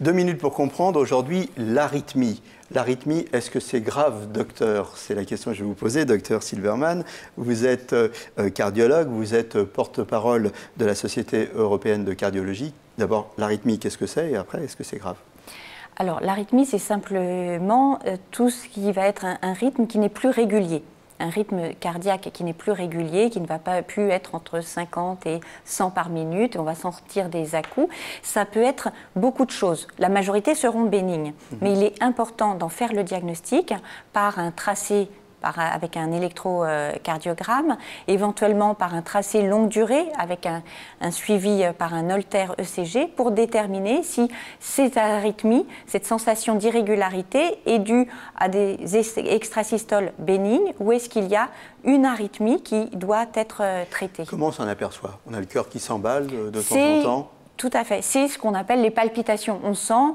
2 minutes pour comprendre aujourd'hui l'arythmie. L'arythmie, est-ce que c'est grave, docteur? C'est la question que je vais vous poser, docteur Silberman. Vous êtes cardiologue, vous êtes porte-parole de la Société européenne de cardiologie. D'abord, l'arythmie, qu'est-ce que c'est? Et après, est-ce que c'est grave? Alors, l'arythmie, c'est simplement tout ce qui va être un rythme qui n'est plus régulier. Un rythme cardiaque qui n'est plus régulier, qui ne va pas plus être entre 50 et 100 par minute, on va sentir des à-coups. Ça peut être beaucoup de choses. La majorité seront bénignes, mais il est important d'en faire le diagnostic par un tracé avec un électrocardiogramme, éventuellement par un tracé longue durée avec un suivi par un Holter ECG pour déterminer si cette arythmie, cette sensation d'irrégularité est due à des extrasystoles bénignes ou est-ce qu'il y a une arythmie qui doit être traitée. Comment on s'en aperçoit? On a le cœur qui s'emballe de temps en temps? Tout à fait. C'est ce qu'on appelle les palpitations. On sent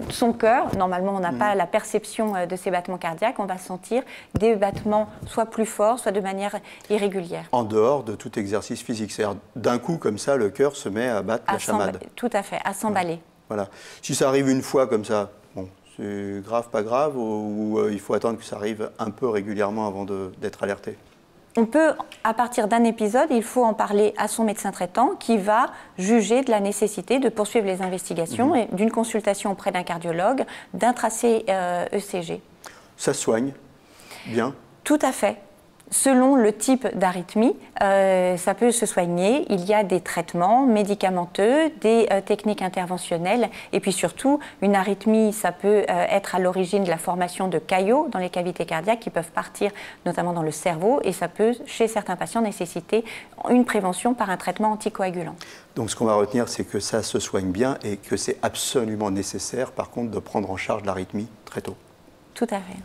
son cœur, normalement on n'a pas la perception de ses battements cardiaques, on va sentir des battements soit plus forts, soit de manière irrégulière. En dehors de tout exercice physique, c'est-à-dire d'un coup comme ça, le cœur se met à battre la chamade. Tout à fait, à s'emballer. Voilà. Si ça arrive une fois comme ça, bon, c'est grave, pas grave, ou il faut attendre que ça arrive un peu régulièrement avant d'être alerté? On peut, à partir d'un épisode, il faut en parler à son médecin traitant qui va juger de la nécessité de poursuivre les investigations et d'une consultation auprès d'un cardiologue, d'un tracé ECG. Ça se soigne bien? Tout à fait. Selon le type d'arythmie, ça peut se soigner. Il y a des traitements médicamenteux, des techniques interventionnelles et puis surtout, une arythmie, ça peut être à l'origine de la formation de caillots dans les cavités cardiaques qui peuvent partir notamment dans le cerveau et ça peut, chez certains patients, nécessiter une prévention par un traitement anticoagulant. Donc ce qu'on va retenir, c'est que ça se soigne bien et que c'est absolument nécessaire, par contre, de prendre en charge l'arythmie très tôt. Tout à fait.